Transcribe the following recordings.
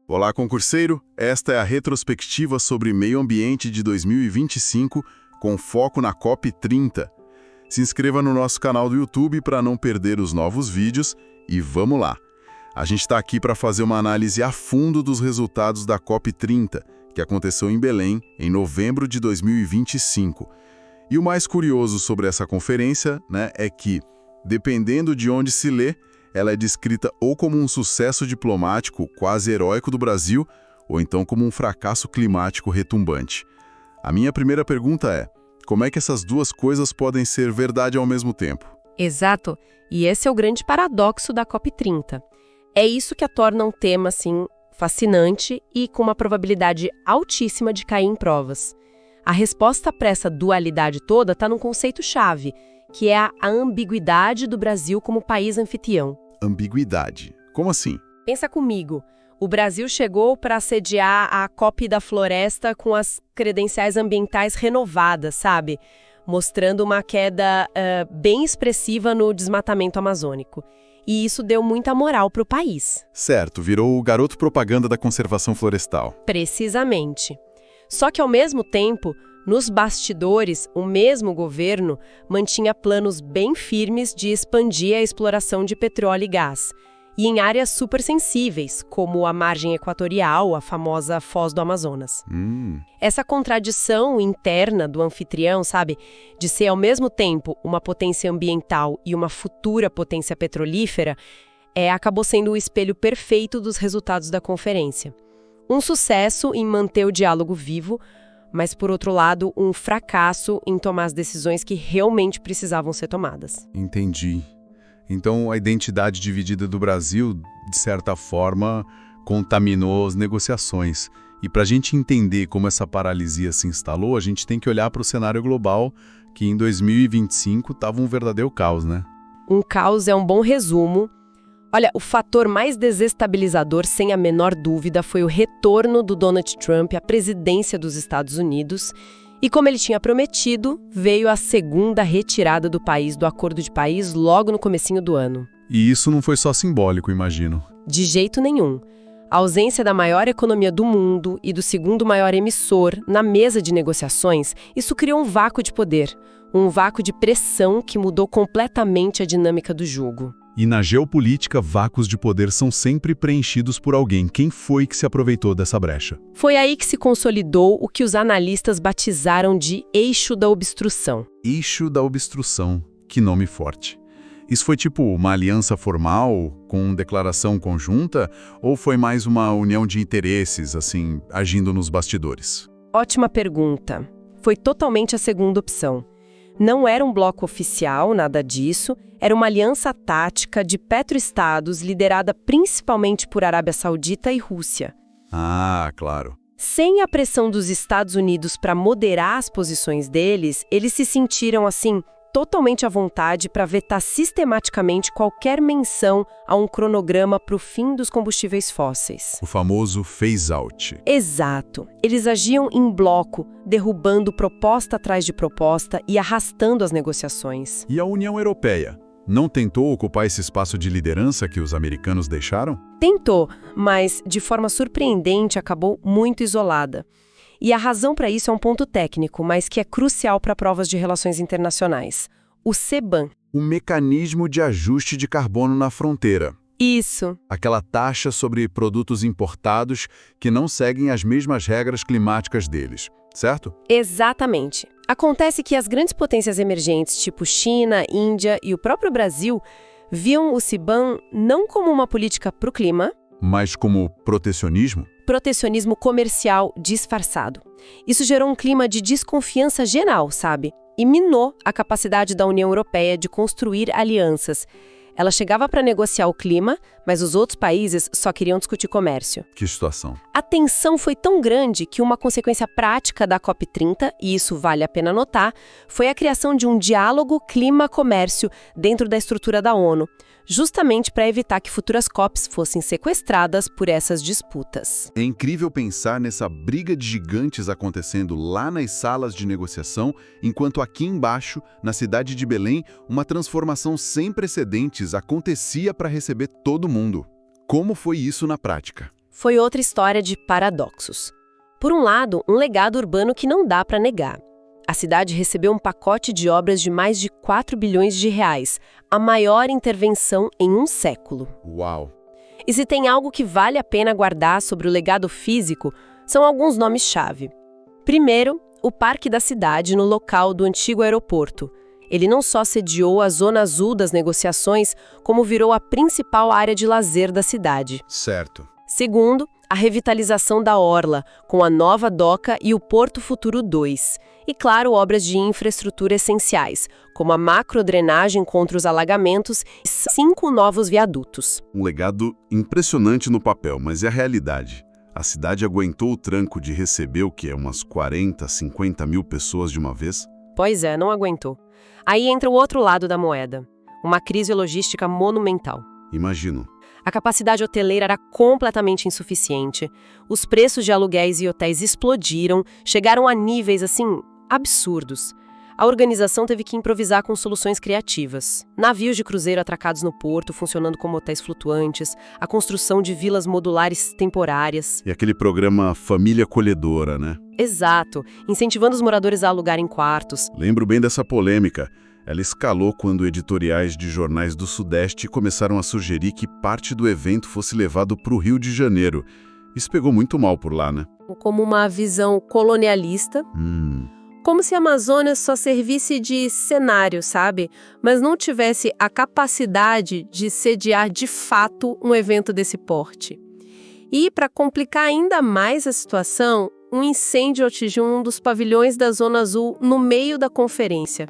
Olá, concurseiro! Esta é a retrospectiva sobre meio ambiente de 2025, com foco na COP30. Se inscreva no nosso canal do YouTube para não perder os novos vídeos e vamos lá! A gente está aqui para fazer uma análise a fundo dos resultados da COP30, que aconteceu em Belém em novembro de 2025. E o mais curioso sobre essa conferência, é que, dependendo de onde se lê, ela é descrita ou como um sucesso diplomático quase heróico do Brasil, ou então como um fracasso climático retumbante. A minha primeira pergunta é, como é que essas duas coisas podem ser verdade ao mesmo tempo? Exato, e esse é o grande paradoxo da COP30. É isso que a torna um tema, assim, fascinante e com uma probabilidade altíssima de cair em provas. A resposta para essa dualidade toda está num conceito-chave, que é a ambiguidade do Brasil como país anfitrião. Ambiguidade. Como assim? Pensa comigo, o Brasil chegou para sediar a COP da Floresta com as credenciais ambientais renovadas, sabe? Mostrando uma queda bem expressiva no desmatamento amazônico. E isso deu muita moral para o país. Certo, virou o garoto propaganda da conservação florestal. Precisamente. Só que, ao mesmo tempo, nos bastidores, o mesmo governo mantinha planos bem firmes de expandir a exploração de petróleo e gás, e em áreas supersensíveis, como a margem equatorial, a famosa Foz do Amazonas. Essa contradição interna do anfitrião, sabe, de ser ao mesmo tempo uma potência ambiental e uma futura potência petrolífera, acabou sendo o espelho perfeito dos resultados da conferência. Um sucesso em manter o diálogo vivo, mas, por outro lado, um fracasso em tomar as decisões que realmente precisavam ser tomadas. Entendi. Então, a identidade dividida do Brasil, de certa forma, contaminou as negociações. E para a gente entender como essa paralisia se instalou, a gente tem que olhar para o cenário global, que em 2025 estava um verdadeiro caos, né? Um caos é um bom resumo. Olha, o fator mais desestabilizador, sem a menor dúvida, foi o retorno do Donald Trump à presidência dos Estados Unidos. E como ele tinha prometido, veio a segunda retirada do país do Acordo de Paris logo no comecinho do ano. E isso não foi só simbólico, imagino. De jeito nenhum. A ausência da maior economia do mundo e do segundo maior emissor na mesa de negociações, isso criou um vácuo de poder, um vácuo de pressão que mudou completamente a dinâmica do jogo. E na geopolítica, vácuos de poder são sempre preenchidos por alguém. Quem foi que se aproveitou dessa brecha? Foi aí que se consolidou o que os analistas batizaram de eixo da obstrução. Eixo da obstrução. Que nome forte. Isso foi tipo uma aliança formal, com declaração conjunta, ou foi mais uma união de interesses, assim, agindo nos bastidores? Ótima pergunta. Foi totalmente a segunda opção. Não era um bloco oficial, nada disso, era uma aliança tática de petroestados liderada principalmente por Arábia Saudita e Rússia. Ah, claro. Sem a pressão dos Estados Unidos para moderar as posições deles, eles se sentiram, assim, totalmente à vontade para vetar sistematicamente qualquer menção a um cronograma para o fim dos combustíveis fósseis. O famoso phase-out. Exato. Eles agiam em bloco, derrubando proposta atrás de proposta e arrastando as negociações. E a União Europeia? Não tentou ocupar esse espaço de liderança que os americanos deixaram? Tentou, mas de forma surpreendente acabou muito isolada. E a razão para isso é um ponto técnico, mas que é crucial para provas de relações internacionais. O CBAM. O mecanismo de ajuste de carbono na fronteira. Isso. Aquela taxa sobre produtos importados que não seguem as mesmas regras climáticas deles, certo? Exatamente. Acontece que as grandes potências emergentes, tipo China, Índia e o próprio Brasil, viam o CBAM não como uma política para o clima, mas como protecionismo? Protecionismo comercial disfarçado. Isso gerou um clima de desconfiança geral, sabe? E minou a capacidade da União Europeia de construir alianças. Ela chegava para negociar o clima, mas os outros países só queriam discutir comércio. Que situação. A tensão foi tão grande que uma consequência prática da COP30, e isso vale a pena notar, foi a criação de um diálogo clima-comércio dentro da estrutura da ONU, justamente para evitar que futuras COPs fossem sequestradas por essas disputas. É incrível pensar nessa briga de gigantes acontecendo lá nas salas de negociação, enquanto aqui embaixo, na cidade de Belém, uma transformação sem precedentes acontecia para receber todo mundo. Como foi isso na prática? foi outra história de paradoxos. Por um lado, um legado urbano que não dá para negar. A cidade recebeu um pacote de obras de mais de 4 bilhões de reais, a maior intervenção em um século. Uau! E se tem algo que vale a pena guardar sobre o legado físico, são alguns nomes-chave. Primeiro, o Parque da Cidade no local do antigo aeroporto. Ele não só sediou a zona azul das negociações, como virou a principal área de lazer da cidade. Certo. Segundo, a revitalização da Orla, com a nova doca e o Porto Futuro 2. E, claro, obras de infraestrutura essenciais, como a macrodrenagem contra os alagamentos e 5 novos viadutos. Um legado impressionante no papel, mas é a realidade. A cidade aguentou o tranco de receber o quê? Umas 40, 50 mil pessoas de uma vez? Pois é, não aguentou. Aí entra o outro lado da moeda, uma crise logística monumental. Imagino. A capacidade hoteleira era completamente insuficiente. Os preços de aluguéis e hotéis explodiram, chegaram a níveis, assim, absurdos. A organização teve que improvisar com soluções criativas. Navios de cruzeiro atracados no porto, funcionando como hotéis flutuantes, a construção de vilas modulares temporárias. E aquele programa Família Acolhedora, né? Exato, incentivando os moradores a alugarem quartos. Lembro bem dessa polêmica. Ela escalou quando editoriais de jornais do Sudeste começaram a sugerir que parte do evento fosse levado para o Rio de Janeiro. Isso pegou muito mal por lá, né? Como uma visão colonialista. Como se a Amazônia só servisse de cenário, sabe? Mas não tivesse a capacidade de sediar de fato um evento desse porte. E, para complicar ainda mais a situação, um incêndio atingiu um dos pavilhões da Zona Azul no meio da conferência.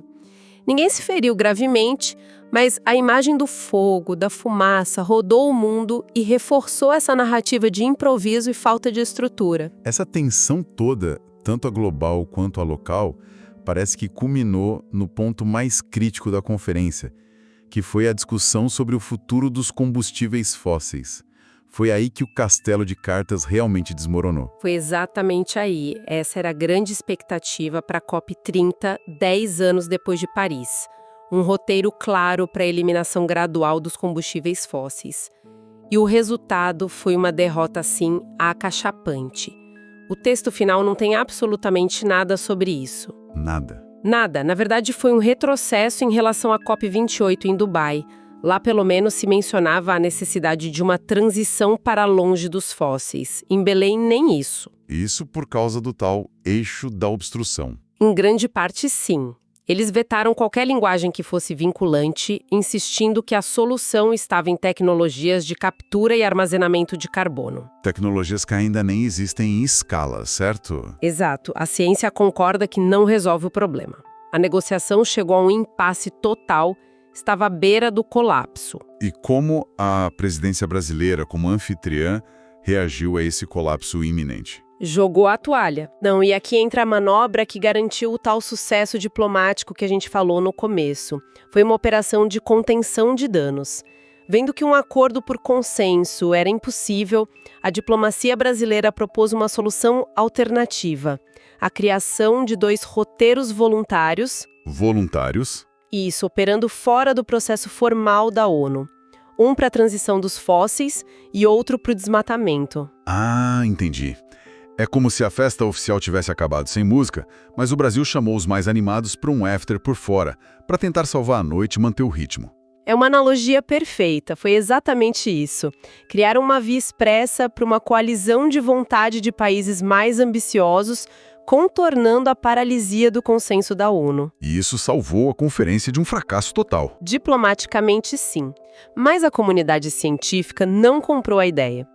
Ninguém se feriu gravemente, mas a imagem do fogo, da fumaça, rodou o mundo e reforçou essa narrativa de improviso e falta de estrutura. Essa tensão toda, tanto a global quanto a local, parece que culminou no ponto mais crítico da conferência, que foi a discussão sobre o futuro dos combustíveis fósseis. Foi aí que o castelo de cartas realmente desmoronou. Foi exatamente aí. Essa era a grande expectativa para a COP30, 10 anos depois de Paris. Um roteiro claro para a eliminação gradual dos combustíveis fósseis. E o resultado foi uma derrota, assim, acachapante. O texto final não tem absolutamente nada sobre isso. Nada. Nada. Na verdade, foi um retrocesso em relação à COP28 em Dubai. Lá, pelo menos, se mencionava a necessidade de uma transição para longe dos fósseis. Em Belém, nem isso. Isso por causa do tal eixo da obstrução. Em grande parte, sim. Eles vetaram qualquer linguagem que fosse vinculante, insistindo que a solução estava em tecnologias de captura e armazenamento de carbono. Tecnologias que ainda nem existem em escala, certo? Exato. A ciência concorda que não resolve o problema. A negociação chegou a um impasse total, estava à beira do colapso. E como a presidência brasileira, como anfitriã, reagiu a esse colapso iminente? Jogou a toalha. Não, e aqui entra a manobra que garantiu o tal sucesso diplomático que a gente falou no começo. Foi uma operação de contenção de danos. Vendo que um acordo por consenso era impossível, a diplomacia brasileira propôs uma solução alternativa: a criação de 2 roteiros voluntários. Voluntários? Isso, operando fora do processo formal da ONU. Um para a transição dos fósseis e outro para o desmatamento. Ah, entendi. É como se a festa oficial tivesse acabado sem música, mas o Brasil chamou os mais animados para um after por fora, para tentar salvar a noite e manter o ritmo. É uma analogia perfeita, foi exatamente isso. Criaram uma via expressa para uma coalizão de vontade de países mais ambiciosos, contornando a paralisia do consenso da ONU. E isso salvou a conferência de um fracasso total. Diplomaticamente, sim. Mas a comunidade científica não comprou a ideia.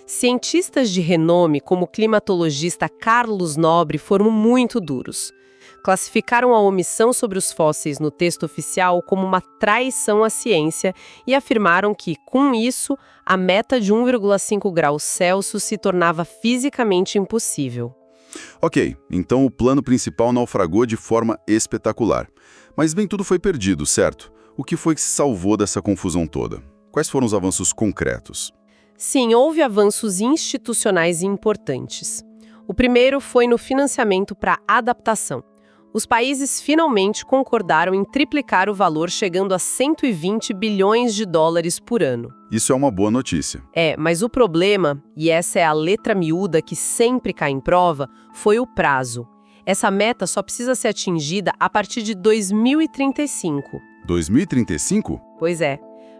Cientistas de renome, como o climatologista Carlos Nobre, foram muito duros. Classificaram a omissão sobre os fósseis no texto oficial como uma traição à ciência e afirmaram que, com isso, a meta de 1,5 graus Celsius se tornava fisicamente impossível. Ok, então o plano principal naufragou de forma espetacular. Mas bem tudo foi perdido, certo? O que foi que se salvou dessa confusão toda? Quais foram os avanços concretos? Sim, houve avanços institucionais importantes. O primeiro foi no financiamento para adaptação. Os países finalmente concordaram em triplicar o valor, chegando a 120 bilhões de dólares por ano. Isso é uma boa notícia. Mas o problema, e essa é a letra miúda que sempre cai em prova, foi o prazo. Essa meta só precisa ser atingida a partir de 2035. 2035? Pois é.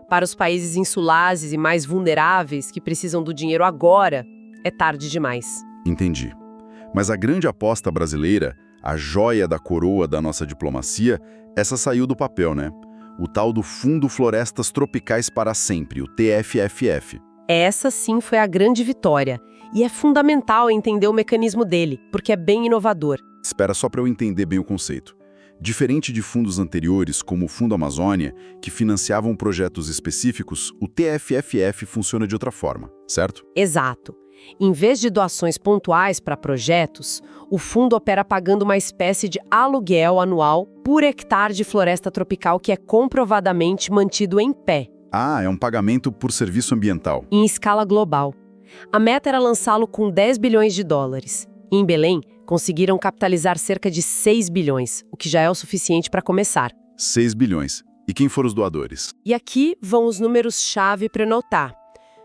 Para os países insulares e mais vulneráveis que precisam do dinheiro agora, é tarde demais. Entendi. Mas a grande aposta brasileira, a joia da coroa da nossa diplomacia, essa saiu do papel, né? O tal do Fundo Florestas Tropicais para Sempre, o TFFF. Essa sim foi a grande vitória. E é fundamental entender o mecanismo dele, porque é bem inovador. Espera só para eu entender bem o conceito. Diferente de fundos anteriores, como o Fundo Amazônia, que financiavam projetos específicos, o TFFF funciona de outra forma, certo? Exato. Em vez de doações pontuais para projetos, o fundo opera pagando uma espécie de aluguel anual por hectare de floresta tropical que é comprovadamente mantido em pé. Ah, é um pagamento por serviço ambiental. Em escala global. A meta era lançá-lo com 10 bilhões de dólares. Em Belém, conseguiram capitalizar cerca de 6 bilhões, o que já é o suficiente para começar. 6 bilhões. E quem foram os doadores? E aqui vão os números-chave para notar.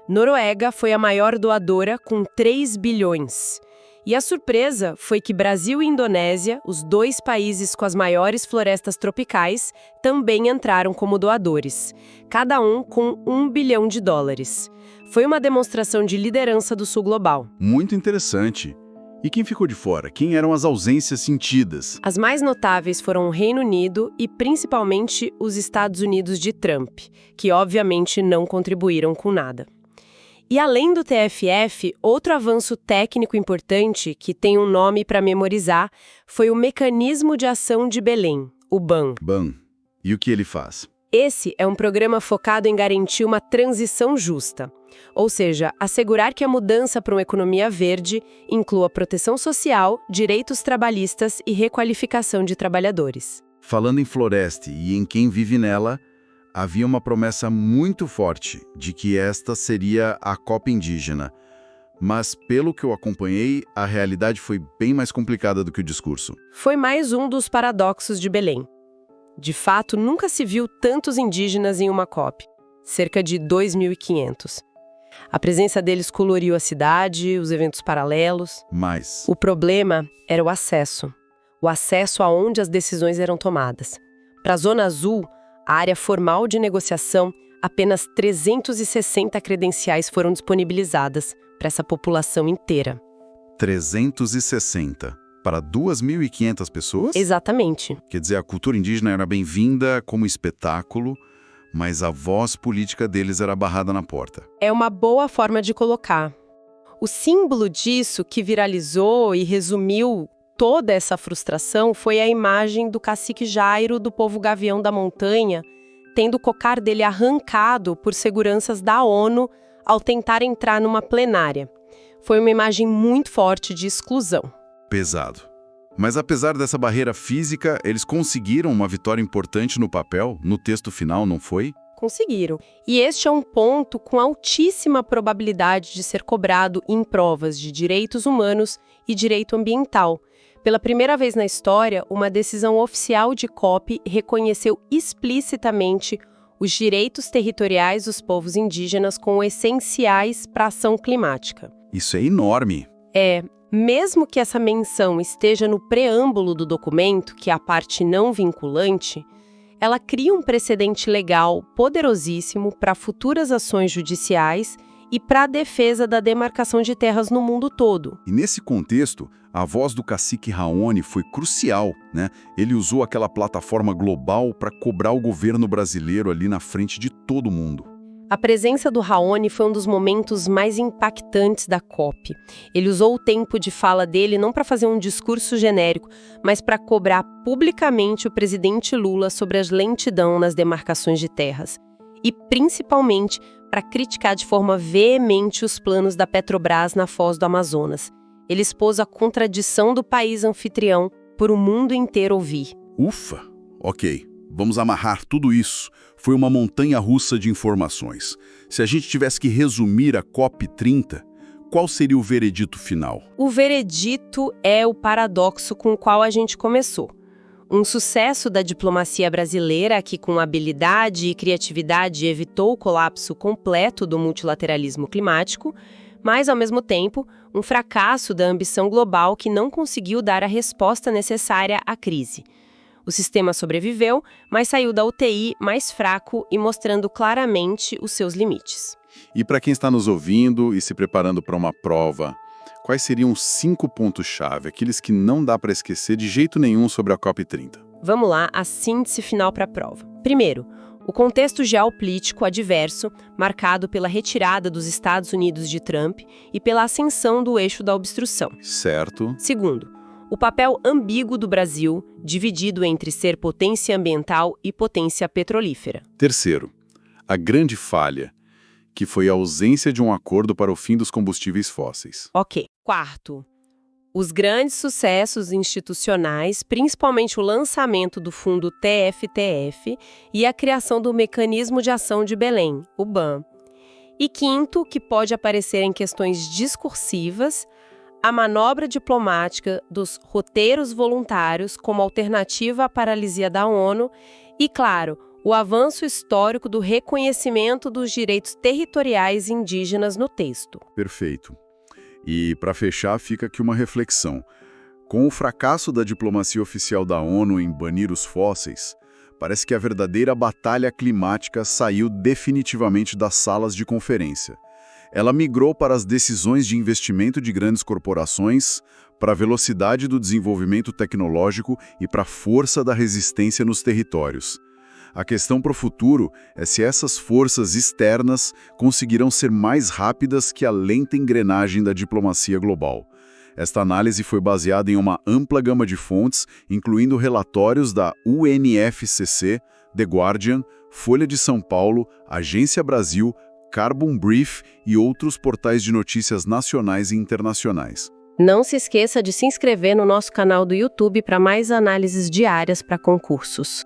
Noruega foi a maior doadora, com 3 bilhões. E a surpresa foi que Brasil e Indonésia, os dois países com as maiores florestas tropicais, também entraram como doadores, cada um com 1 bilhão de dólares. Foi uma demonstração de liderança do Sul global. Muito interessante. E quem ficou de fora? Quem eram as ausências sentidas? As mais notáveis foram o Reino Unido e, principalmente, os Estados Unidos de Trump, que obviamente não contribuíram com nada. E além do TFF, outro avanço técnico importante, que tem um nome para memorizar, foi o Mecanismo de Ação de Belém, o BAN. BAN. E o que ele faz? Esse é um programa focado em garantir uma transição justa, ou seja, assegurar que a mudança para uma economia verde inclua proteção social, direitos trabalhistas e requalificação de trabalhadores. Falando em floresta e em quem vive nela, havia uma promessa muito forte de que esta seria a Copa Indígena. Mas, pelo que eu acompanhei, a realidade foi bem mais complicada do que o discurso. Foi mais um dos paradoxos de Belém. De fato, nunca se viu tantos indígenas em uma COP, cerca de 2.500. A presença deles coloriu a cidade, os eventos paralelos. Mas o problema era o acesso aonde as decisões eram tomadas. Para a Zona Azul, a área formal de negociação, apenas 360 credenciais foram disponibilizadas para essa população inteira. 360 para 2.500 pessoas? Exatamente. Quer dizer, a cultura indígena era bem-vinda como espetáculo, mas a voz política deles era barrada na porta. É uma boa forma de colocar. O símbolo disso que viralizou e resumiu toda essa frustração foi a imagem do cacique Jairo do povo Gavião da Montanha, tendo o cocar dele arrancado por seguranças da ONU ao tentar entrar numa plenária. Foi uma imagem muito forte de exclusão. Pesado. Mas apesar dessa barreira física, eles conseguiram uma vitória importante no papel, no texto final, não foi? Conseguiram. E este é um ponto com altíssima probabilidade de ser cobrado em provas de direitos humanos e direito ambiental. Pela primeira vez na história, uma decisão oficial de COP reconheceu explicitamente os direitos territoriais dos povos indígenas como essenciais para a ação climática. Isso é enorme. Mesmo que essa menção esteja no preâmbulo do documento, que é a parte não vinculante, ela cria um precedente legal poderosíssimo para futuras ações judiciais e para a defesa da demarcação de terras no mundo todo. E nesse contexto, a voz do cacique Raoni foi crucial, né? Ele usou aquela plataforma global para cobrar o governo brasileiro ali na frente de todo mundo. A presença do Raoni foi um dos momentos mais impactantes da COP. Ele usou o tempo de fala dele não para fazer um discurso genérico, mas para cobrar publicamente o presidente Lula sobre a lentidão nas demarcações de terras. E, principalmente, para criticar de forma veemente os planos da Petrobras na foz do Amazonas. Ele expôs a contradição do país anfitrião por o mundo inteiro ouvir. Ufa! Ok. Vamos amarrar tudo isso. Foi uma montanha-russa de informações. Se a gente tivesse que resumir a COP30, qual seria o veredito final? O veredito é o paradoxo com o qual a gente começou. Um sucesso da diplomacia brasileira que, com habilidade e criatividade, evitou o colapso completo do multilateralismo climático, mas, ao mesmo tempo, um fracasso da ambição global que não conseguiu dar a resposta necessária à crise. O sistema sobreviveu, mas saiu da UTI mais fraco e mostrando claramente os seus limites. E para quem está nos ouvindo e se preparando para uma prova, quais seriam os 5 pontos-chave, aqueles que não dá para esquecer de jeito nenhum sobre a COP30? Vamos lá, a síntese final para a prova. Primeiro, o contexto geopolítico adverso, marcado pela retirada dos Estados Unidos de Trump e pela ascensão do eixo da obstrução. Certo. Segundo, o papel ambíguo do Brasil, dividido entre ser potência ambiental e potência petrolífera. Terceiro, a grande falha, que foi a ausência de um acordo para o fim dos combustíveis fósseis. Ok. Quarto, os grandes sucessos institucionais, principalmente o lançamento do fundo TFTF e a criação do Mecanismo de Ação de Belém, o BAM. E quinto, que pode aparecer em questões discursivas, a manobra diplomática dos roteiros voluntários como alternativa à paralisia da ONU e, claro, o avanço histórico do reconhecimento dos direitos territoriais indígenas no texto. Perfeito. E, para fechar, fica aqui uma reflexão. Com o fracasso da diplomacia oficial da ONU em banir os fósseis, parece que a verdadeira batalha climática saiu definitivamente das salas de conferência. Ela migrou para as decisões de investimento de grandes corporações, para a velocidade do desenvolvimento tecnológico e para a força da resistência nos territórios. A questão para o futuro é se essas forças externas conseguirão ser mais rápidas que a lenta engrenagem da diplomacia global. Esta análise foi baseada em uma ampla gama de fontes, incluindo relatórios da UNFCCC, The Guardian, Folha de São Paulo, Agência Brasil, Carbon Brief e outros portais de notícias nacionais e internacionais. Não se esqueça de se inscrever no nosso canal do YouTube para mais análises diárias para concursos.